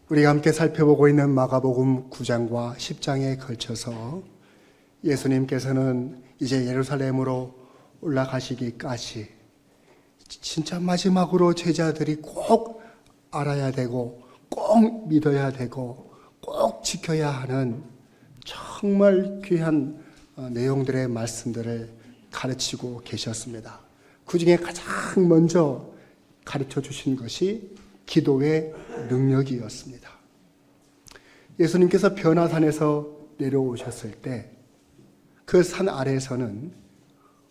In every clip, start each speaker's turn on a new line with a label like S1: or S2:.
S1: 우리가 함께 살펴보고 있는 마가복음 9장과 10장에 걸쳐서 예수님께서는 이제 예루살렘으로 올라가시기까지 진짜 마지막으로 제자들이 꼭 알아야 되고 꼭 믿어야 되고 꼭 지켜야 하는 정말 귀한 내용들의 말씀들을 가르치고 계셨습니다. 그 중에 가장 먼저 가르쳐 주신 것이 기도의 능력이었습니다. 예수님께서 변화산에서 내려오셨을 때 그 산 아래에서는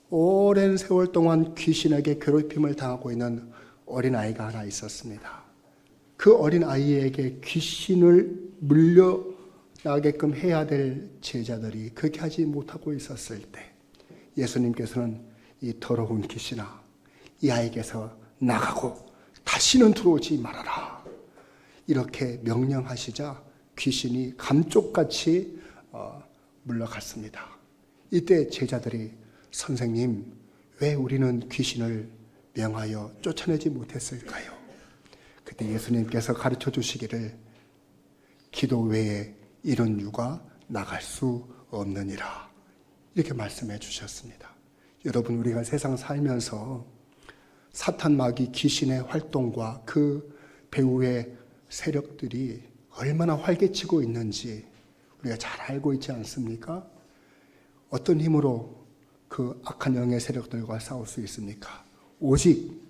S1: 오랜 세월 동안 귀신에게 괴롭힘을 당하고 있는 어린아이가 하나 있었습니다. 그 어린아이에게 귀신을 물려나게끔 해야 될 제자들이 그렇게 하지 못하고 있었을 때 예수님께서는 이 더러운 귀신아, 이 아이에게서 나가고 다시는 들어오지 말아라, 이렇게 명령하시자 귀신이 감쪽같이 물러갔습니다. 이때 제자들이 선생님, 왜 우리는 귀신을 명하여 쫓아내지 못했을까요? 그때 예수님께서 가르쳐 주시기를 기도 외에 이런 유가 나갈 수 없느니라, 이렇게 말씀해 주셨습니다. 여러분, 우리가 세상 살면서 사탄 마귀 귀신의 활동과 그 배후의 세력들이 얼마나 활개치고 있는지 우리가 잘 알고 있지 않습니까? 어떤 힘으로 그 악한 영의 세력들과 싸울 수 있습니까? 오직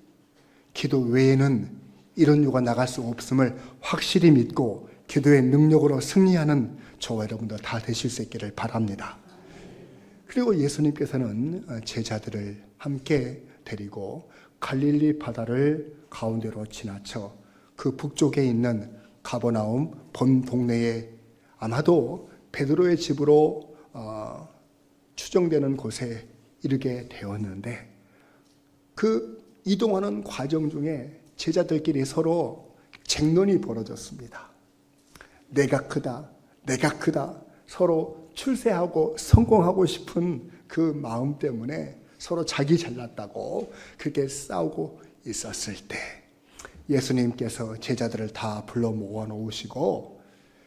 S1: 기도 외에는 이런 유가 나갈 수 없음을 확실히 믿고 기도의 능력으로 승리하는 저와 여러분들 다 되실 수 있기를 바랍니다. 그리고 예수님께서는 제자들을 함께 데리고 갈릴리 바다를 가운데로 지나쳐 그 북쪽에 있는 가버나움 본 동네에 아마도 베드로의 집으로 추정되는 곳에 이르게 되었는데, 그 이동하는 과정 중에 제자들끼리 서로 쟁론이 벌어졌습니다. 내가 크다, 내가 크다, 서로 출세하고 성공하고 싶은 그 마음 때문에 서로 자기 잘났다고 그렇게 싸우고 있었을 때 예수님께서 제자들을 다 불러 모아 놓으시고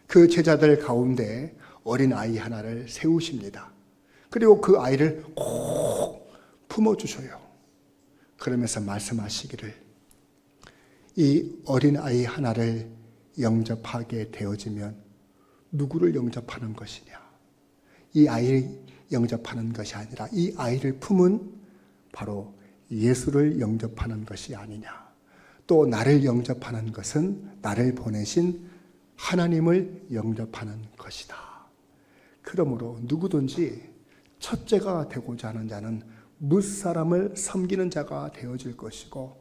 S1: 그 제자들 가운데 어린아이 하나를 세우십니다. 그리고 그 아이를 꼭 품어주셔요. 그러면서 말씀하시기를 이 어린아이 하나를 영접하게 되어지면 누구를 영접하는 것이냐? 이 아이를 영접하는 것이 아니라 이 아이를 품은 바로 예수를 영접하는 것이 아니냐. 또 나를 영접하는 것은 나를 보내신 하나님을 영접하는 것이다. 그러므로 누구든지 첫째가 되고자 하는 자는 무사람을 섬기는 자가 되어질 것이고,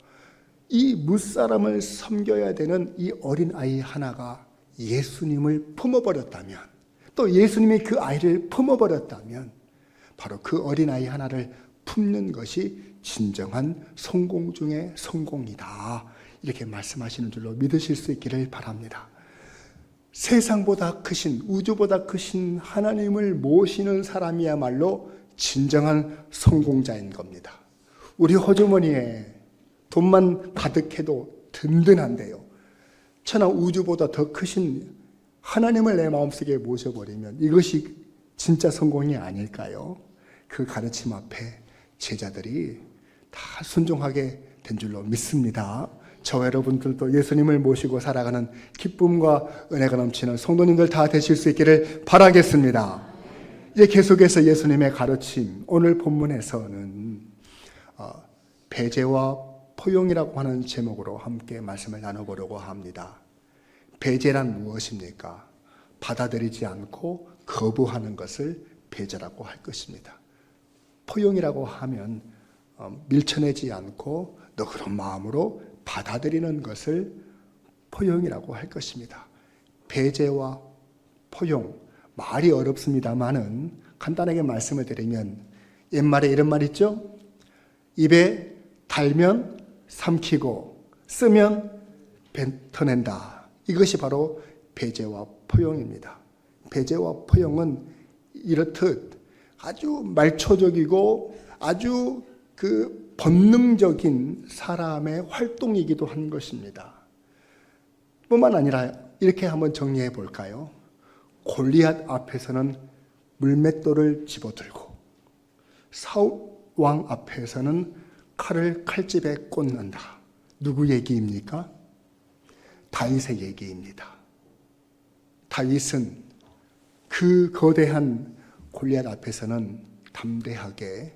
S1: 이 무사람을 섬겨야 되는 이 어린아이 하나가 예수님을 품어버렸다면, 또 예수님이 그 아이를 품어버렸다면 바로 그 어린아이 하나를 품는 것이 진정한 성공 중의 성공이다, 이렇게 말씀하시는 줄로 믿으실 수 있기를 바랍니다. 세상보다 크신, 우주보다 크신 하나님을 모시는 사람이야말로 진정한 성공자인 겁니다. 우리 호주머니에 돈만 가득해도 든든한데요, 천하 우주보다 더 크신 하나님을 내 마음속에 모셔버리면 이것이 진짜 성공이 아닐까요? 그 가르침 앞에 제자들이 다 순종하게 된 줄로 믿습니다. 저와 여러분들도 예수님을 모시고 살아가는 기쁨과 은혜가 넘치는 성도님들 다 되실 수 있기를 바라겠습니다. 이제 계속해서 예수님의 가르침, 오늘 본문에서는 배제와 포용이라고 하는 제목으로 함께 말씀을 나눠보려고 합니다. 배제란 무엇입니까? 받아들이지 않고 거부하는 것을 배제라고 할 것입니다. 포용이라고 하면 밀쳐내지 않고 너그러운 마음으로 받아들이는 것을 포용이라고 할 것입니다. 배제와 포용, 말이 어렵습니다만은 간단하게 말씀을 드리면 옛말에 이런 말 있죠? 입에 달면 삼키고 쓰면 뱉어낸다. 이것이 바로 배제와 포용입니다. 배제와 포용은 이렇듯 아주 말초적이고 아주 그 본능적인 사람의 활동이기도 한 것입니다. 뿐만 아니라 이렇게 한번 정리해 볼까요? 골리앗 앞에서는 물맷돌을 집어들고 사울 왕 앞에서는 칼을 칼집에 꽂는다. 누구 얘기입니까? 다윗의 얘기입니다. 다윗은 그 거대한 골리앗 앞에서는 담대하게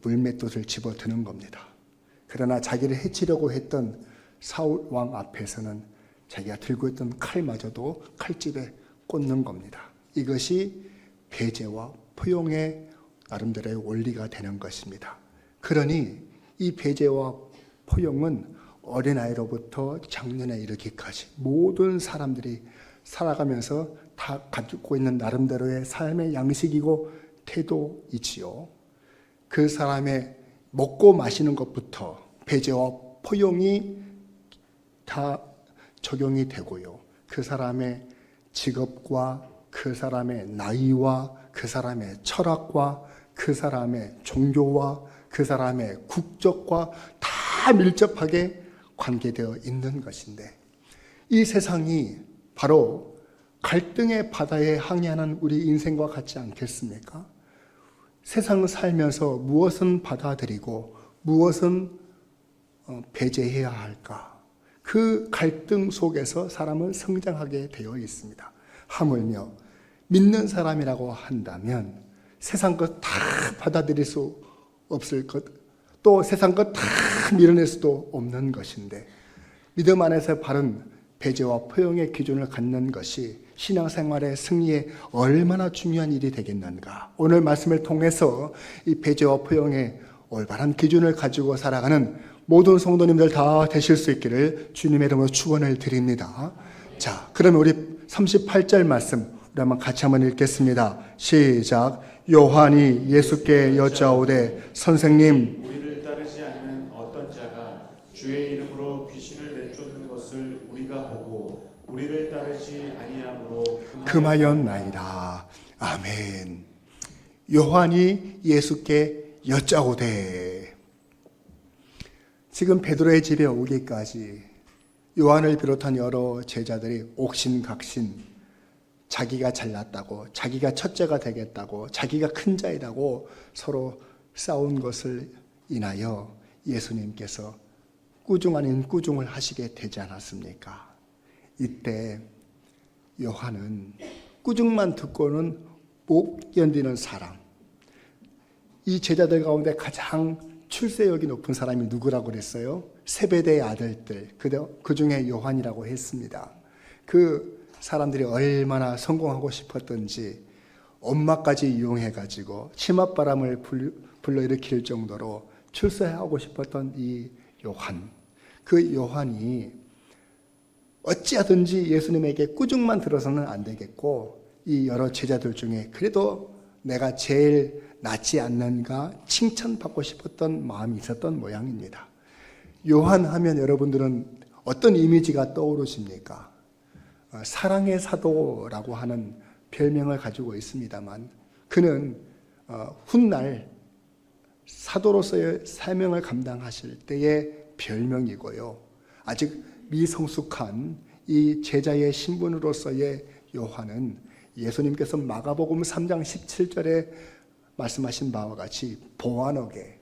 S1: 물맷돌을 집어드는 겁니다. 그러나 자기를 해치려고 했던 사울 왕 앞에서는 자기가 들고 있던 칼마저도 칼집에 꽂는 겁니다. 이것이 배제와 포용의 나름대로의 원리가 되는 것입니다. 그러니 이 배제와 포용은 어린아이로부터 장년에 이르기까지 모든 사람들이 살아가면서 다 가지고 있는 나름대로의 삶의 양식이고 태도이지요. 그 사람의 먹고 마시는 것부터 배제와 포용이 다 적용이 되고요. 그 사람의 직업과 그 사람의 나이와 그 사람의 철학과 그 사람의 종교와 그 사람의 국적과 다 밀접하게 관계되어 있는 것인데, 이 세상이 바로 갈등의 바다에 항해하는 우리 인생과 같지 않겠습니까? 세상을 살면서 무엇은 받아들이고 무엇은 배제해야 할까? 그 갈등 속에서 사람은 성장하게 되어 있습니다. 하물며 믿는 사람이라고 한다면 세상 것 다 받아들일 수 없을 것, 또 세상 것 다 밀어낼 수도 없는 것인데, 믿음 안에서 바른 배제와 포용의 기준을 갖는 것이 신앙생활의 승리에 얼마나 중요한 일이 되겠는가. 오늘 말씀을 통해서 이 배제와 포용의 올바른 기준을 가지고 살아가는 모든 성도님들 다 되실 수 있기를 주님의 이름으로 축원을 드립니다. 자, 그러면 우리 38절 말씀 우리 한번 같이 한번 읽겠습니다. 시작. 요한이 예수께 여짜오되 선생님,
S2: 우리를 따르지 않는 어떤 자가 주의 이름으로 귀신을 내쫓는 것을 우리가 보고 우리를 따르지 아니하므로
S1: 금하였나이다. 아멘. 요한이 예수께 여짜오되, 지금 베드로의 집에 오기까지 요한을 비롯한 여러 제자들이 옥신각신 자기가 잘났다고, 자기가 첫째가 되겠다고, 자기가 큰 자이라고 서로 싸운 것을 인하여 예수님께서 꾸중 아닌 꾸중을 하시게 되지 않았습니까? 이때 요한은 꾸중만 듣고는 못 견디는 사람, 이 제자들 가운데 가장 출세력이 높은 사람이 누구라고 그랬어요? 세베대의 아들들, 그 중에 요한이라고 했습니다. 그 사람들이 얼마나 성공하고 싶었던지 엄마까지 이용해가지고 치맛바람을 불러일으킬 정도로 출세하고 싶었던 이 요한, 그 요한이 어찌하든지 예수님에게 꾸중만 들어서는 안 되겠고, 이 여러 제자들 중에 그래도 내가 제일 낫지 않는가 칭찬받고 싶었던 마음이 있었던 모양입니다. 요한 하면 여러분들은 어떤 이미지가 떠오르십니까? 사랑의 사도라고 하는 별명을 가지고 있습니다만, 그는 훗날 사도로서의 사명을 감당하실 때의 별명이고요. 아직 미성숙한 이 제자의 신분으로서의 요한은 예수님께서 마가복음 3장 17절에 말씀하신 바와 같이 보아너게,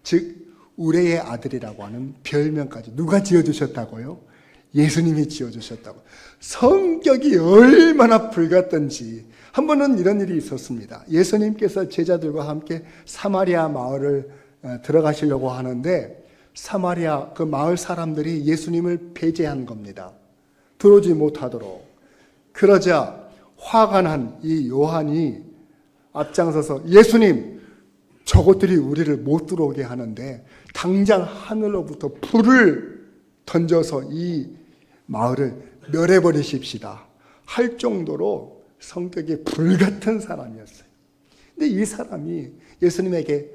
S1: 즉 우레의 아들이라고 하는 별명까지 누가 지어주셨다고요? 예수님이 지어주셨다고. 성격이 얼마나 불같던지. 한 번은 이런 일이 있었습니다. 예수님께서 제자들과 함께 사마리아 마을을 들어가시려고 하는데, 사마리아 그 마을 사람들이 예수님을 배제한 겁니다. 들어오지 못하도록. 그러자 화가 난 이 요한이 앞장서서, 예수님, 저것들이 우리를 못 들어오게 하는데 당장 하늘로부터 불을 던져서 이 마을을 멸해버리십시다 할 정도로 성격이 불같은 사람이었어요. 근데 이 사람이 예수님에게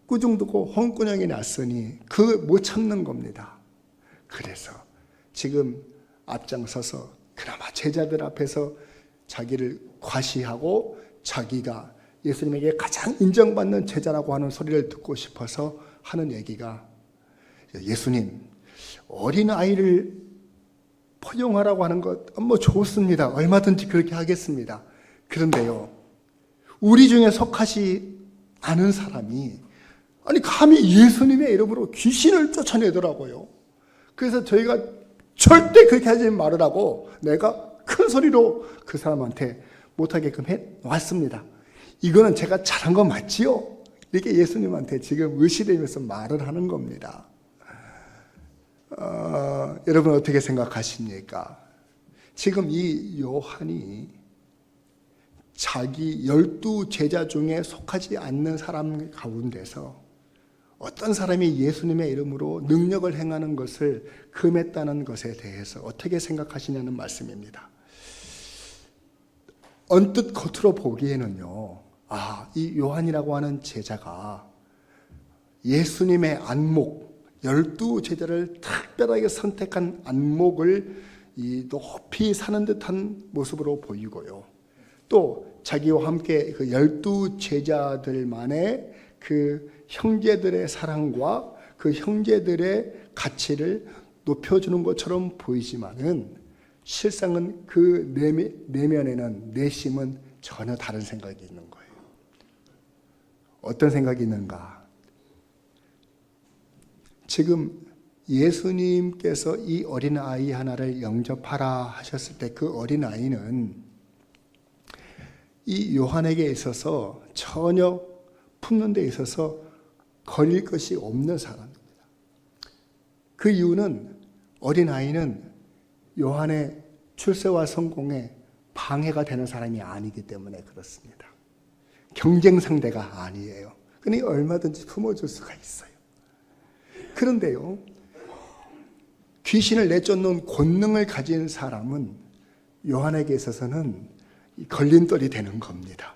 S1: 꾸중 듣고 홍군형이 났으니 그 못 참는 겁니다. 그래서 지금 앞장서서 그나마 제자들 앞에서 자기를 과시하고 자기가 예수님에게 가장 인정받는 제자라고 하는 소리를 듣고 싶어서 하는 얘기가, 예수님, 어린아이를 포용하라고 하는 것 좋습니다. 얼마든지 그렇게 하겠습니다. 그런데요, 우리 중에 속하지 않은 사람이 감히 예수님의 이름으로 귀신을 쫓아내더라고요. 그래서 저희가 절대 그렇게 하지 말으라고 내가 큰 소리로 그 사람한테 못하게끔 해왔습니다. 이거는 제가 잘한 거 맞지요? 이렇게 예수님한테 지금 의시되면서 말을 하는 겁니다. 여러분 어떻게 생각하십니까? 지금 이 요한이 자기 12제자 중에 속하지 않는 사람 가운데서 어떤 사람이 예수님의 이름으로 능력을 행하는 것을 금했다는 것에 대해서 어떻게 생각하시냐는 말씀입니다. 언뜻 겉으로 보기에는요, 이 요한이라고 하는 제자가 예수님의 안목, 12제자를 특별하게 선택한 안목을 높이 사는 듯한 모습으로 보이고요. 또 자기와 함께 그 12제자들만의 그 형제들의 사랑과 그 형제들의 가치를 높여주는 것처럼 보이지만은 실상은 그 내면에는 내심은 전혀 다른 생각이 있는 거예요. 어떤 생각이 있는가? 지금 예수님께서 이 어린아이 하나를 영접하라 하셨을 때 그 어린아이는 이 요한에게 있어서 전혀 품는 데 있어서 걸릴 것이 없는 사람입니다. 그 이유는 어린아이는 요한의 출세와 성공에 방해가 되는 사람이 아니기 때문에 그렇습니다. 경쟁 상대가 아니에요. 그러니 얼마든지 품어줄 수가 있어요. 그런데요, 귀신을 내쫓는 권능을 가진 사람은 요한에게 있어서는 걸림돌이 되는 겁니다.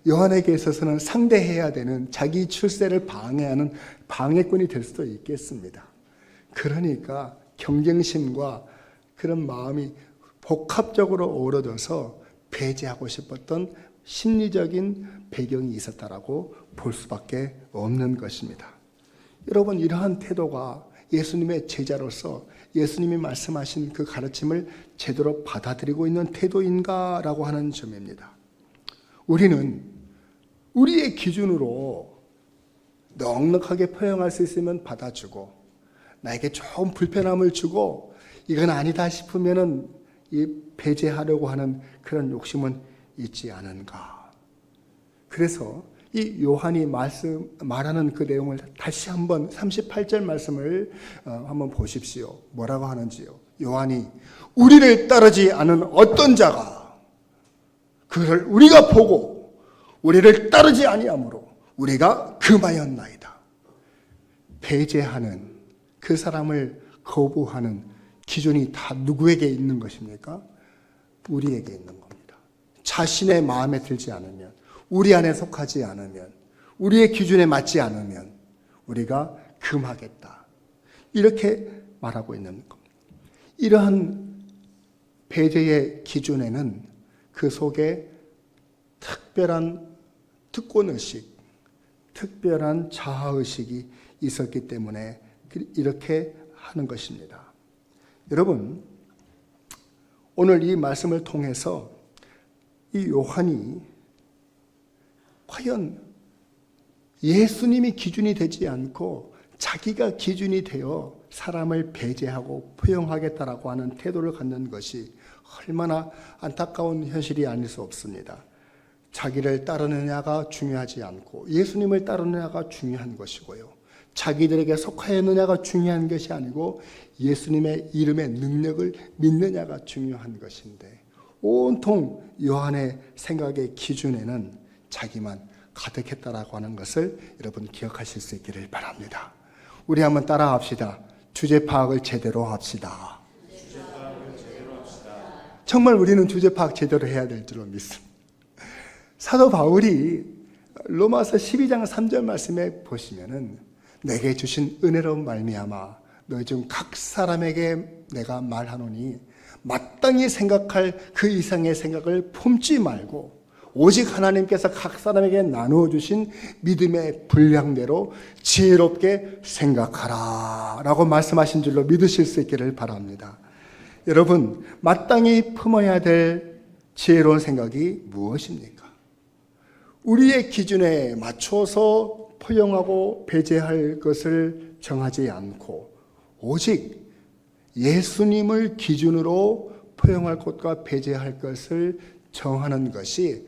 S1: 요한에게 있어서는 상대해야 되는 자기 출세를 방해하는 방해꾼이 될 수도 있겠습니다. 그러니까 경쟁심과 그런 마음이 복합적으로 어우러져서 배제하고 싶었던 심리적인 배경이 있었다라고 볼 수밖에 없는 것입니다. 여러분, 이러한 태도가 예수님의 제자로서 예수님이 말씀하신 그 가르침을 제대로 받아들이고 있는 태도인가라고 하는 점입니다. 우리는 우리의 기준으로 넉넉하게 포용할 수 있으면 받아주고, 나에게 조금 불편함을 주고 이건 아니다 싶으면은 배제하려고 하는 그런 욕심은 있지 않은가. 그래서 이 요한이 말하는 그 내용을 다시 한번 38절 말씀을 한번 보십시오. 뭐라고 하는지요. 요한이 우리를 따르지 않은 어떤 자가 그를 우리가 보고 우리를 따르지 아니하므로 우리가 금하였나이다. 배제하는, 그 사람을 거부하는 기준이 다 누구에게 있는 것입니까? 우리에게 있는 겁니다. 자신의 마음에 들지 않으면, 우리 안에 속하지 않으면, 우리의 기준에 맞지 않으면 우리가 금하겠다. 이렇게 말하고 있는 겁니다. 이러한 배제의 기준에는 그 속에 특별한 특권의식, 특별한 자아의식이 있었기 때문에 이렇게 하는 것입니다. 여러분, 오늘 이 말씀을 통해서 이 요한이 과연 예수님이 기준이 되지 않고 자기가 기준이 되어 사람을 배제하고 포용하겠다라고 하는 태도를 갖는 것이 얼마나 안타까운 현실이 아닐 수 없습니다. 자기를 따르느냐가 중요하지 않고 예수님을 따르느냐가 중요한 것이고요. 자기들에게 속하였느냐가 중요한 것이 아니고 예수님의 이름의 능력을 믿느냐가 중요한 것인데, 온통 요한의 생각의 기준에는 자기만 가득했다라고 하는 것을 여러분 기억하실 수 있기를 바랍니다. 우리 한번 따라합시다. 주제 파악을 제대로 합시다. 정말 우리는 주제 파악 제대로 해야 될 줄로 믿습니다. 사도 바울이 로마서 12장 3절 말씀에 보시면은 내게 주신 은혜로운 말미암아 너희 중 각 사람에게 내가 말하노니 마땅히 생각할 그 이상의 생각을 품지 말고 오직 하나님께서 각 사람에게 나누어 주신 믿음의 분량대로 지혜롭게 생각하라 라고 말씀하신 줄로 믿으실 수 있기를 바랍니다. 여러분, 마땅히 품어야 될 지혜로운 생각이 무엇입니까? 우리의 기준에 맞춰서 포용하고 배제할 것을 정하지 않고 오직 예수님을 기준으로 포용할 것과 배제할 것을 정하는 것이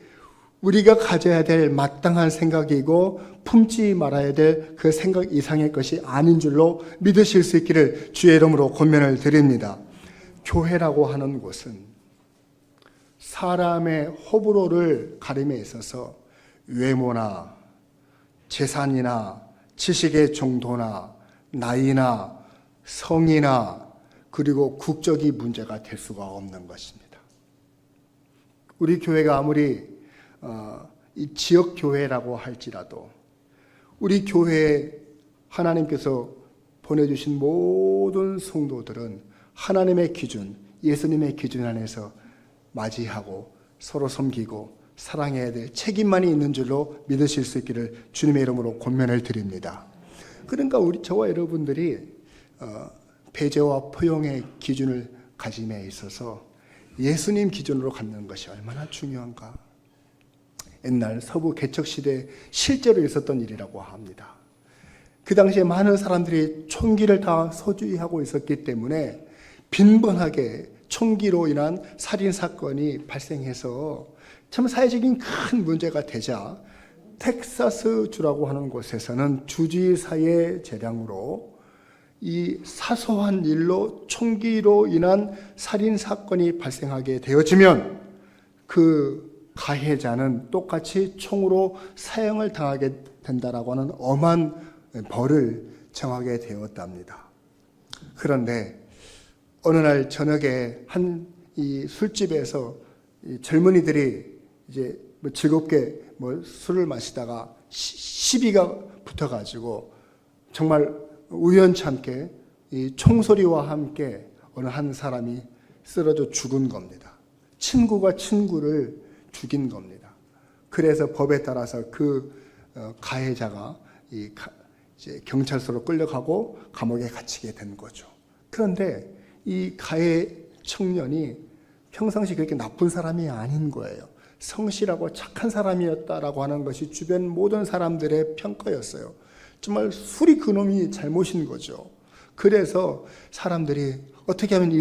S1: 우리가 가져야 될 마땅한 생각이고 품지 말아야 될 그 생각 이상의 것이 아닌 줄로 믿으실 수 있기를 주의 이름으로 권면을 드립니다. 교회라고 하는 곳은 사람의 호불호를 가림에 있어서 외모나 재산이나 지식의 정도나 나이나 성이나 그리고 국적이 문제가 될 수가 없는 것입니다. 우리 교회가 아무리 이 지역 교회라고 할지라도 우리 교회에 하나님께서 보내주신 모든 성도들은 하나님의 기준, 예수님의 기준 안에서 맞이하고 서로 섬기고 사랑해야 될 책임만이 있는 줄로 믿으실 수 있기를 주님의 이름으로 권면을 드립니다. 그러니까 저와 여러분들이 배제와 포용의 기준을 가짐에 있어서 예수님 기준으로 갖는 것이 얼마나 중요한가. 옛날 서부 개척시대에 실제로 있었던 일이라고 합니다. 그 당시에 많은 사람들이 총기를 다 소지하고 있었기 때문에 빈번하게 총기로 인한 살인사건이 발생해서 참 사회적인 큰 문제가 되자 텍사스 주라고 하는 곳에서는 주지사의 재량으로 이 사소한 일로 총기로 인한 살인사건이 발생하게 되어지면 그 가해자는 똑같이 총으로 사형을 당하게 된다라고 하는 엄한 벌을 정하게 되었답니다. 그런데 어느 날 저녁에 한 이 술집에서 이 젊은이들이 이제 즐겁게 술을 마시다가 시비가 붙어가지고 정말 우연찮게 이 총소리와 함께 어느 한 사람이 쓰러져 죽은 겁니다. 친구가 친구를 죽인 겁니다. 그래서 법에 따라서 그 가해자가 이제 경찰서로 끌려가고 감옥에 갇히게 된 거죠. 그런데 이 가해 청년이 평상시 그렇게 나쁜 사람이 아닌 거예요. 성실하고 착한 사람이었다라고 하는 것이 주변 모든 사람들의 평가였어요. 정말 술이 그놈이 잘못인 거죠. 그래서 사람들이 어떻게 하면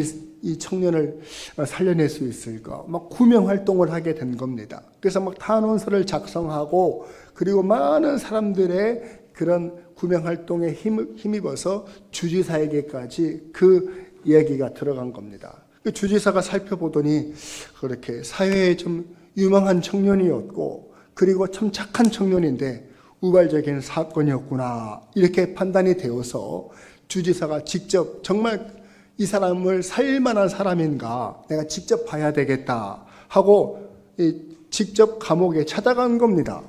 S1: 이 청년을 살려낼 수 있을까? 막 구명 활동을 하게 된 겁니다. 그래서 막 탄원서를 작성하고 그리고 많은 사람들의 그런 구명 활동에 힘입어서 주지사에게까지 그 이야기가 들어간 겁니다. 그 주지사가 살펴보더니 그렇게 사회에 좀 유망한 청년이었고 그리고 참 착한 청년인데 우발적인 사건이었구나 이렇게 판단이 되어서 주지사가 직접 정말 이 사람을 살릴 만한 사람인가 내가 직접 봐야 되겠다 하고 직접 감옥에 찾아간 겁니다.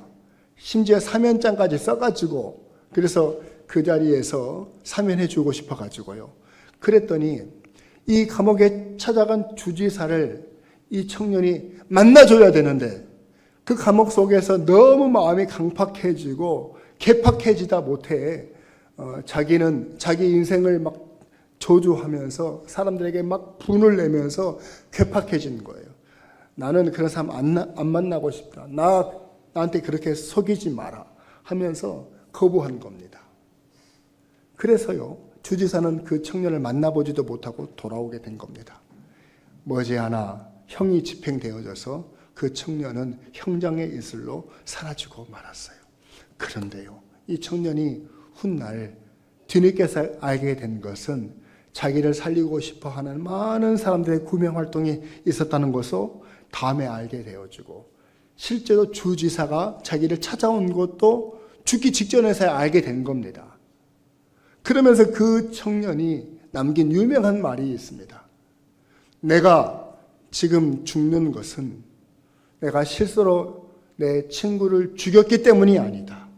S1: 심지어 사면장까지 써가지고 그래서 그 자리에서 사면해 주고 싶어가지고요. 그랬더니 이 감옥에 찾아간 주지사를 이 청년이 만나줘야 되는데 그 감옥 속에서 너무 마음이 강팍해지고 개팍해지다 못해 자기는 자기 인생을 막 저주하면서 사람들에게 막 분을 내면서 괴팍해진 거예요. 나는 그런 사람 안 만나고 싶다. 나한테 그렇게 속이지 마라 하면서 거부한 겁니다. 그래서요. 주지사는 그 청년을 만나보지도 못하고 돌아오게 된 겁니다. 머지않아 형이 집행되어져서 그 청년은 형장의 이슬로 사라지고 말았어요. 그런데요, 이 청년이 훗날 뒤늦게서 알게 된 것은 자기를 살리고 싶어하는 많은 사람들의 구명 활동이 있었다는 것을 다음에 알게 되어지고 실제로 주지사가 자기를 찾아온 것도 죽기 직전에서야 알게 된 겁니다. 그러면서 그 청년이 남긴 유명한 말이 있습니다. 내가 지금 죽는 것은 내가 실수로 내 친구를 죽였기 때문이 아니다.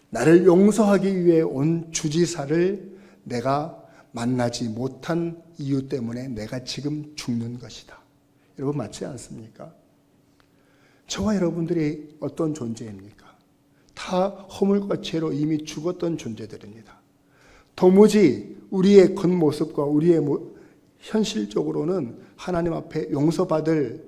S1: 나를 용서하기 위해 온 주지사를 내가 만나지 못한 이유 때문에 내가 지금 죽는 것이다. 여러분 맞지 않습니까? 저와 여러분들이 어떤 존재입니까? 다 허물과 죄로 이미 죽었던 존재들입니다. 도무지 우리의 겉모습과 우리의 현실적으로는 하나님 앞에 용서받을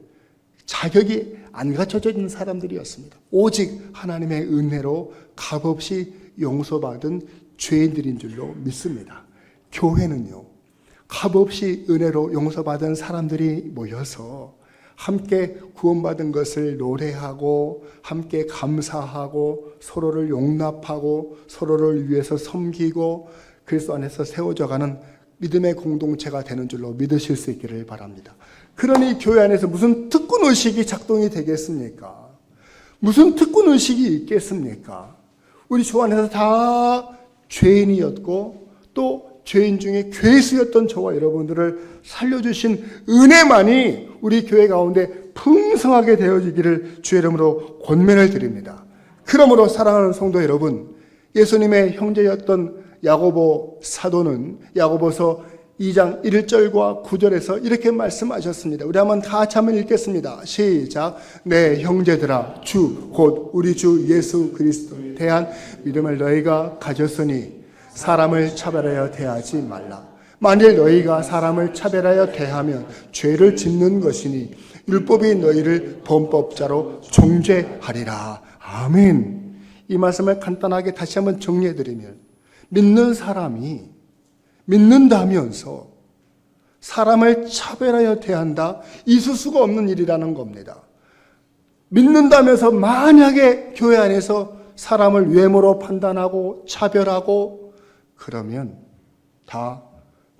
S1: 자격이 안 갖춰져 있는 사람들이었습니다. 오직 하나님의 은혜로 값없이 용서받은 죄인들인 줄로 믿습니다. 교회는요, 값없이 은혜로 용서받은 사람들이 모여서 함께 구원받은 것을 노래하고 함께 감사하고 서로를 용납하고 서로를 위해서 섬기고 그리스도 안에서 세워져가는 믿음의 공동체가 되는 줄로 믿으실 수 있기를 바랍니다. 그러니 교회 안에서 무슨 특권의식이 작동이 되겠습니까? 무슨 특권의식이 있겠습니까? 우리 주 안에서 다 죄인이었고 또 죄인 중에 괴수였던 저와 여러분들을 살려주신 은혜만이 우리 교회 가운데 풍성하게 되어지기를 주의 이름으로 권면을 드립니다. 그러므로 사랑하는 성도 여러분, 예수님의 형제였던 야고보 사도는 야고보서 2장 1절과 9절에서 이렇게 말씀하셨습니다. 우리 한번 다 같이 한번 읽겠습니다. 시작. 내 형제들아, 주 곧 우리 주 예수 그리스도에 대한 믿음을 너희가 가졌으니 사람을 차별하여 대하지 말라. 만일 너희가 사람을 차별하여 대하면 죄를 짓는 것이니 율법이 너희를 범법자로 정죄하리라. 아멘. 이 말씀을 간단하게 다시 한번 정리해드리면, 믿는 사람이 믿는다면서 사람을 차별하여 대한다, 있을 수가 없는 일이라는 겁니다. 믿는다면서 만약에 교회 안에서 사람을 외모로 판단하고 차별하고 그러면 다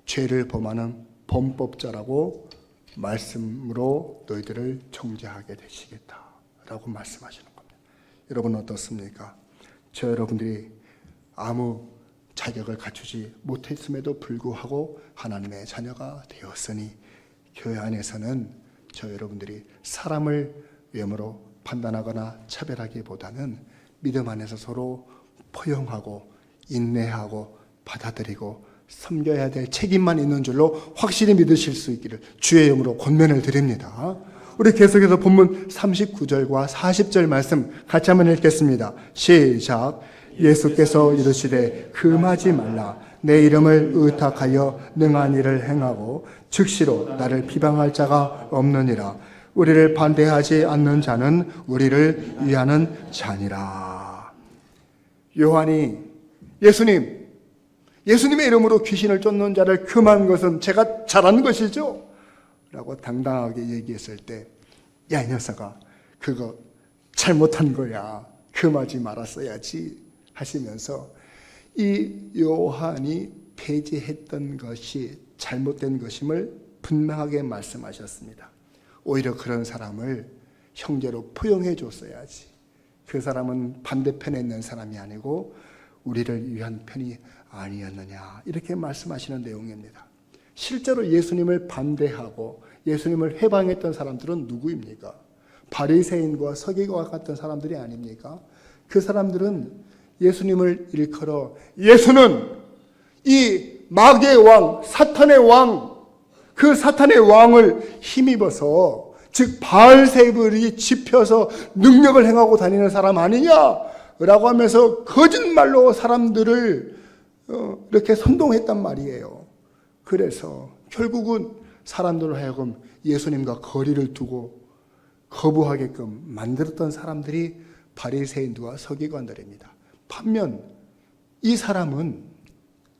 S1: 죄를 범하는 범법자라고 말씀으로 너희들을 정죄하게 되시겠다라고 말씀하시는 겁니다. 여러분 어떻습니까? 저 여러분들이 아무 자격을 갖추지 못했음에도 불구하고 하나님의 자녀가 되었으니 교회 안에서는 저 여러분들이 사람을 외모로 판단하거나 차별하기보다는 믿음 안에서 서로 포용하고 인내하고 받아들이고 섬겨야 될 책임만 있는 줄로 확실히 믿으실 수 있기를 주의 이름으로 권면을 드립니다. 우리 계속해서 본문 39절과 40절 말씀 같이 한번 읽겠습니다. 시작. 예수께서 이르시되 금하지 말라. 내 이름을 의탁하여 능한 일을 행하고 즉시로 나를 비방할 자가 없느니라. 우리를 반대하지 않는 자는 우리를 위하는 자니라. 요한이 예수님의 이름으로 귀신을 쫓는 자를 금한 것은 제가 잘한 것이죠? 라고 당당하게 얘기했을 때, 야, 이 녀석아, 그거 잘못한 거야. 금하지 말았어야지. 하시면서 이 요한이 폐지했던 것이 잘못된 것임을 분명하게 말씀하셨습니다. 오히려 그런 사람을 형제로 포용해 줬어야지. 그 사람은 반대편에 있는 사람이 아니고 우리를 위한 편이 아니었느냐, 이렇게 말씀하시는 내용입니다. 실제로 예수님을 반대하고 예수님을 회방했던 사람들은 누구입니까? 바리새인과 서기관 같은 사람들이 아닙니까? 그 사람들은 예수님을 일컬어 예수는 이 마귀의 왕, 사탄의 왕, 그 사탄의 왕을 힘입어서, 즉 바알세불이 집혀서 능력을 행하고 다니는 사람 아니냐라고 하면서 거짓말로 사람들을 이렇게 선동했단 말이에요. 그래서 결국은 사람들로 하여금 예수님과 거리를 두고 거부하게끔 만들었던 사람들이 바리새인들과 서기관들입니다. 반면 이 사람은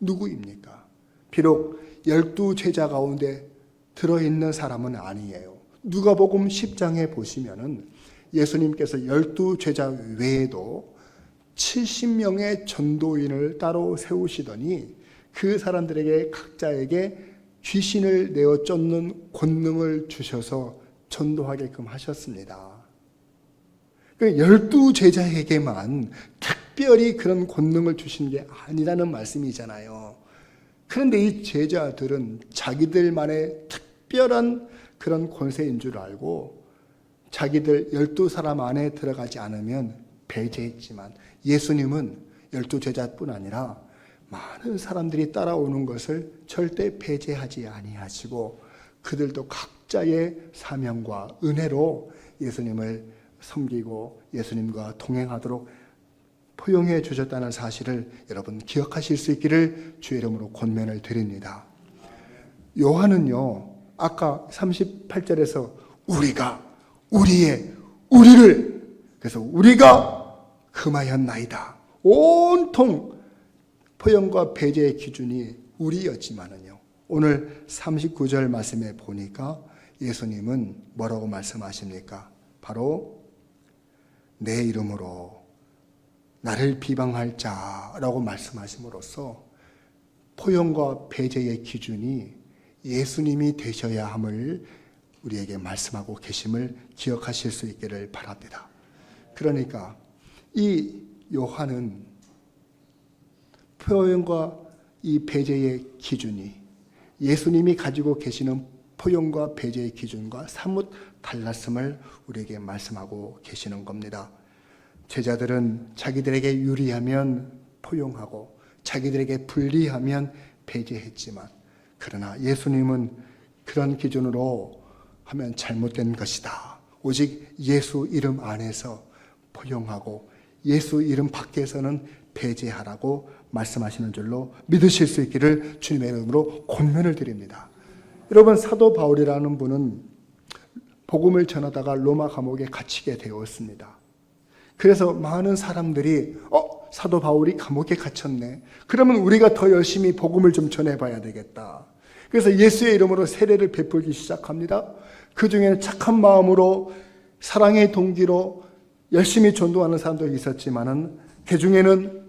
S1: 누구입니까? 비록 12제자 가운데 들어있는 사람은 아니에요. 누가복음 10장에 보시면은 예수님께서 12제자 외에도 70명의 전도인을 따로 세우시더니 그 사람들에게 각자에게 귀신을 내어 쫓는 권능을 주셔서 전도하게끔 하셨습니다. 12제자에게만 특별히 그런 권능을 주신 게 아니라는 말씀이잖아요. 그런데 이 제자들은 자기들만의 특별한 그런 권세인 줄 알고 자기들 12사람 안에 들어가지 않으면 배제했지만, 예수님은 12제자뿐 아니라 많은 사람들이 따라오는 것을 절대 배제하지 아니하시고 그들도 각자의 사명과 은혜로 예수님을 섬기고 예수님과 동행하도록 포용해 주셨다는 사실을 여러분 기억하실 수 있기를 주의 이름으로 권면을 드립니다. 요한은요, 아까 38절에서 우리를, 그래서 우리가 금하였나이다. 온통 포용과 배제의 기준이 우리였지만은요, 오늘 39절 말씀에 보니까 예수님은 뭐라고 말씀하십니까? 바로 내 이름으로 나를 비방할 자라고 말씀하심으로써 포용과 배제의 기준이 예수님이 되셔야 함을 우리에게 말씀하고 계심을 기억하실 수 있기를 바랍니다. 그러니까 이 요한은 포용과 이 배제의 기준이 예수님이 가지고 계시는 포용과 배제의 기준과 사뭇 달랐음을 우리에게 말씀하고 계시는 겁니다. 제자들은 자기들에게 유리하면 포용하고 자기들에게 불리하면 배제했지만, 그러나 예수님은 그런 기준으로 하면 잘못된 것이다. 오직 예수 이름 안에서 포용하고 예수 이름 밖에서는 배제하라고 말씀하시는 줄로 믿으실 수 있기를 주님의 이름으로 권면을 드립니다. 여러분, 사도 바울이라는 분은 복음을 전하다가 로마 감옥에 갇히게 되었습니다. 그래서 많은 사람들이 사도 바울이 감옥에 갇혔네. 그러면 우리가 더 열심히 복음을 좀 전해봐야 되겠다. 그래서 예수의 이름으로 세례를 베풀기 시작합니다. 그 중에는 착한 마음으로 사랑의 동기로 열심히 전도하는 사람도 있었지만은 그 중에는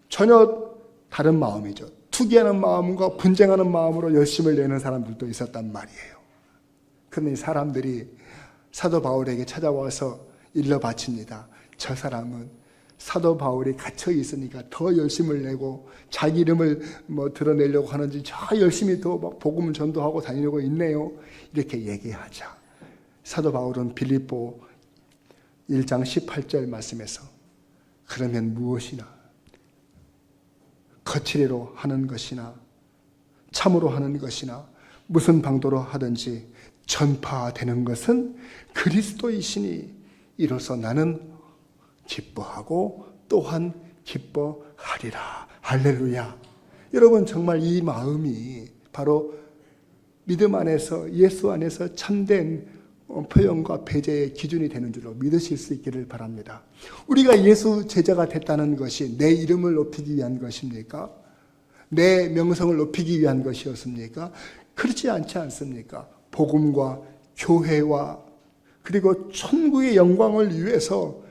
S1: 전혀 다른 마음이죠. 투기하는 마음과 분쟁하는 마음으로 열심을 내는 사람들도 있었단 말이에요. 그런데 이 사람들이 사도 바울에게 찾아와서 일러 바칩니다. 저 사람은 사도 바울이 갇혀 있으니까 더 열심을 내고 자기 이름을 드러내려고 하는지 저 열심히 더 복음을 전도하고 다니려고 있네요. 이렇게 얘기하자. 사도 바울은 빌립보 1장 18절 말씀에서 그러면 무엇이나 거칠애로 하는 것이나 참으로 하는 것이나 무슨 방도로 하든지 전파되는 것은 그리스도이시니 이로써 나는 기뻐하고 또한 기뻐하리라. 할렐루야. 여러분, 정말 이 마음이 바로 믿음 안에서 예수 안에서 참된 표현과 배제의 기준이 되는 줄로 믿으실 수 있기를 바랍니다. 우리가 예수 제자가 됐다는 것이 내 이름을 높이기 위한 것입니까? 내 명성을 높이기 위한 것이었습니까? 그렇지 않지 않습니까? 복음과 교회와 그리고 천국의 영광을 위해서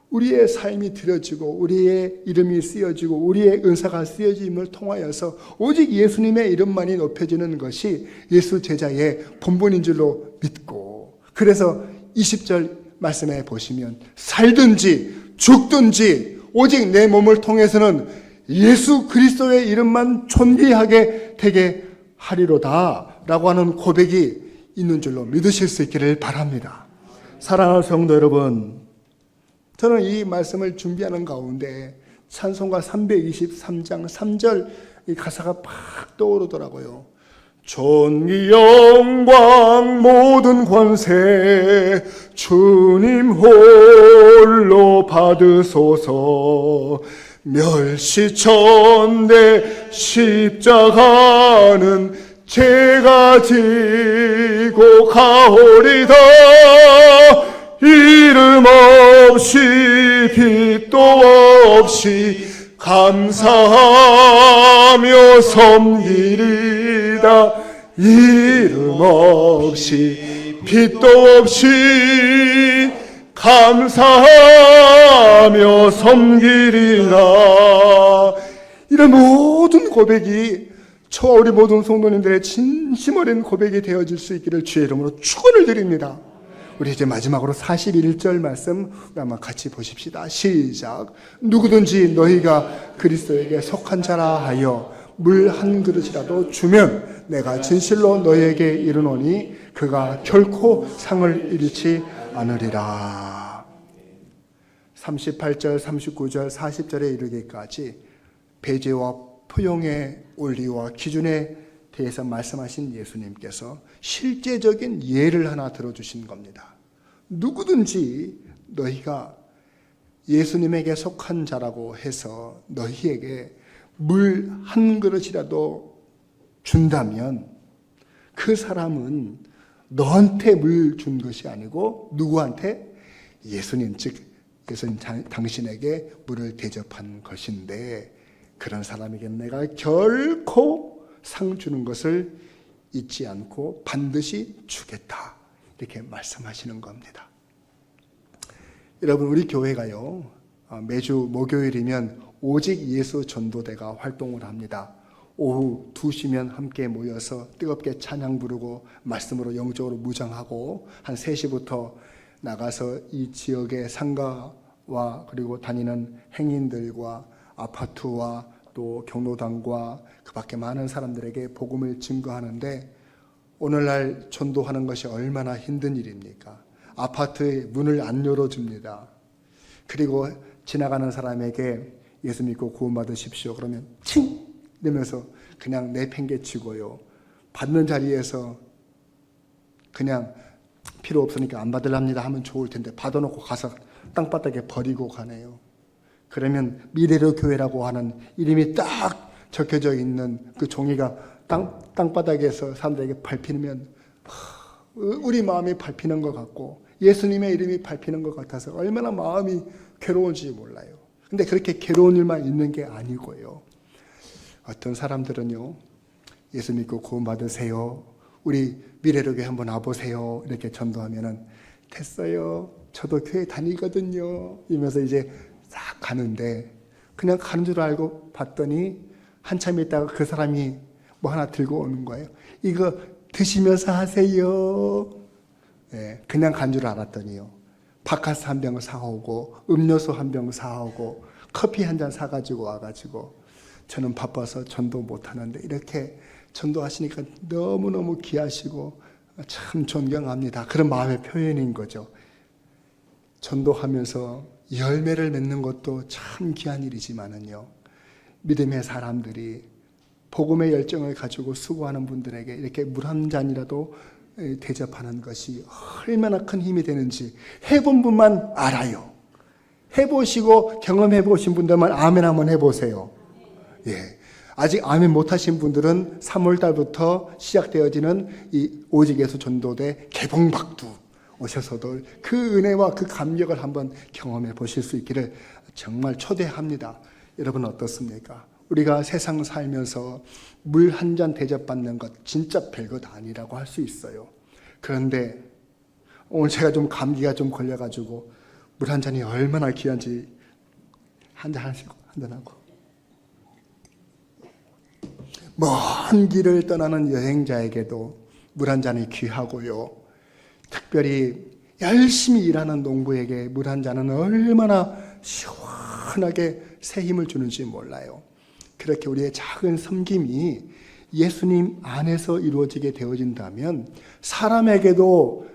S1: 우리의 삶이 드려지고 우리의 이름이 쓰여지고 우리의 은사가 쓰여짐을 통하여서 오직 예수님의 이름만이 높여지는 것이 예수 제자의 본분인 줄로 믿고, 그래서 20절 말씀에 보시면 살든지 죽든지 오직 내 몸을 통해서는 예수 그리스도의 이름만 존귀하게 되게 하리로다 라고 하는 고백이 있는 줄로 믿으실 수 있기를 바랍니다. 사랑하는 성도 여러분, 저는 이 말씀을 준비하는 가운데 찬송가 323장 3절 이 가사가 팍 떠오르더라고요. 존귀 영광 모든 권세 주님 홀로 받으소서. 멸시천대 십자가는 제가 지고 가오리다. 이름 없이 빛도 없이 감사하며 섬기리다. 이름 없이 빛도 없이 감사하며 섬기리라. 이런 모든 고백이 저와 우리 모든 성도님들의 진심 어린 고백이 되어질 수 있기를 주의 이름으로 축원을 드립니다. 우리 이제 마지막으로 41절 말씀 우리 한번 같이 보십시다. 시작. 누구든지 너희가 그리스도에게 속한 자라 하여 물 한 그릇이라도 주면 내가 진실로 너희에게 이르노니 그가 결코 상을 잃지 않으리라. 38절, 39절, 40절에 이르기까지 배제와 포용의 원리와 기준에 대해서 말씀하신 예수님께서 실제적인 예를 하나 들어주신 겁니다. 누구든지 너희가 예수님에게 속한 자라고 해서 너희에게 물 한 그릇이라도 준다면 그 사람은 너한테 물 준 것이 아니고 누구한테? 예수님, 즉 예수님 당신에게 물을 대접한 것인데 그런 사람에게 내가 결코 상 주는 것을 잊지 않고 반드시 주겠다. 이렇게 말씀하시는 겁니다. 여러분, 우리 교회가요, 매주 목요일이면 오직 예수 전도대가 활동을 합니다. 오후 2시면 함께 모여서 뜨겁게 찬양 부르고 말씀으로 영적으로 무장하고 한 3시부터 나가서 이 지역의 상가와 그리고 다니는 행인들과 아파트와 또 경로당과 그 밖에 많은 사람들에게 복음을 증거하는데 오늘날 전도하는 것이 얼마나 힘든 일입니까? 아파트의 문을 안 열어줍니다. 그리고 지나가는 사람에게 예수 믿고 구원받으십시오. 그러면 칭! 이러면서 그냥 내팽개치고요. 받는 자리에서 그냥 필요 없으니까 안 받으랍니다 하면 좋을 텐데 받아놓고 가서 땅바닥에 버리고 가네요. 그러면 미래로 교회라고 하는 이름이 딱 적혀져 있는 그 종이가 땅바닥에서 사람들에게 밟히면 우리 마음이 밟히는 것 같고 예수님의 이름이 밟히는 것 같아서 얼마나 마음이 괴로운지 몰라요. 근데 그렇게 괴로운 일만 있는 게 아니고요. 어떤 사람들은요, 예수 믿고 구원 받으세요. 우리 미래로교회 한번 와보세요. 이렇게 전도하면은 됐어요. 저도 교회 다니거든요. 이러면서 이제 싹 가는데 그냥 가는 줄 알고 봤더니 한참 있다가 그 사람이 뭐 하나 들고 오는 거예요. 이거 드시면서 하세요. 네, 그냥 간 줄 알았더니요. 바카스 한 병 사오고 음료수 한 병 사오고 커피 한 잔 사가지고 와가지고 저는 바빠서 전도 못하는데 이렇게 전도하시니까 너무너무 귀하시고 참 존경합니다. 그런 마음의 표현인 거죠. 전도하면서 열매를 맺는 것도 참 귀한 일이지만은요. 믿음의 사람들이 복음의 열정을 가지고 수고하는 분들에게 이렇게 물 한 잔이라도 대접하는 것이 얼마나 큰 힘이 되는지 해본 분만 알아요. 해보시고 경험해 보신 분들만 아멘 한번 해보세요. 예. 아직 아멘 못하신 분들은 3월달부터 시작되어지는 이 오직 예수 전도대 개봉박두 오셔서도 그 은혜와 그 감격을 한번 경험해 보실 수 있기를 정말 초대합니다. 여러분 어떻습니까? 우리가 세상 살면서 물 한 잔 대접받는 것 진짜 별것 아니라고 할 수 있어요. 그런데 오늘 제가 좀 감기가 좀 걸려가지고 물 한 잔이 얼마나 귀한지 한 잔하고 먼 길을 떠나는 여행자에게도 물 한 잔이 귀하고요. 특별히 열심히 일하는 농부에게 물 한 잔은 얼마나 시원하게 새 힘을 주는지 몰라요. 그렇게 우리의 작은 섬김이 예수님 안에서 이루어지게 되어진다면 사람에게도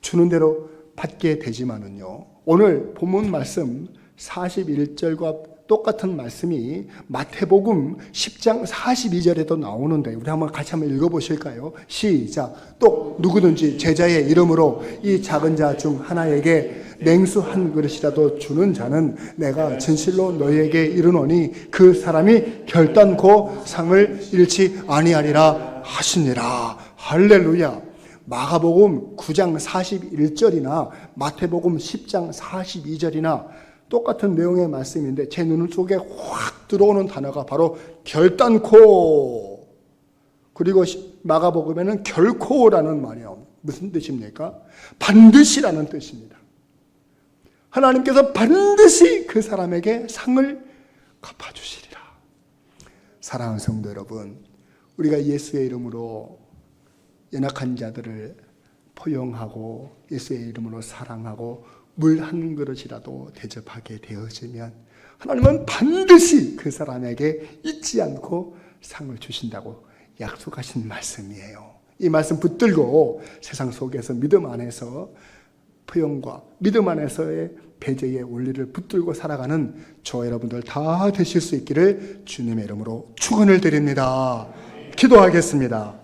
S1: 주는 대로 받게 되지만은요. 오늘 본문 말씀 41절과 똑같은 말씀이 마태복음 10장 42절에도 나오는데 우리 같이 한번 읽어보실까요? 시작. 또 누구든지 제자의 이름으로 이 작은 자 중 하나에게 냉수 한 그릇이라도 주는 자는 내가 진실로 너희에게 이르노니 그 사람이 결단코 상을 잃지 아니하리라 하시니라. 할렐루야. 마가복음 9장 41절이나 마태복음 10장 42절이나 똑같은 내용의 말씀인데 제 눈 속에 확 들어오는 단어가 바로 결단코, 그리고 마가복음에는 결코라는 말이에요. 무슨 뜻입니까? 반드시라는 뜻입니다. 하나님께서 반드시 그 사람에게 상을 갚아주시리라. 사랑하는 성도 여러분, 우리가 예수의 이름으로 연약한 자들을 포용하고 예수의 이름으로 사랑하고 물 한 그릇이라도 대접하게 되어지면 하나님은 반드시 그 사람에게 잊지 않고 상을 주신다고 약속하신 말씀이에요. 이 말씀 붙들고 세상 속에서 믿음 안에서 포용과 믿음 안에서의 배제의 원리를 붙들고 살아가는 저와 여러분들 다 되실 수 있기를 주님의 이름으로 축원을 드립니다. 기도하겠습니다.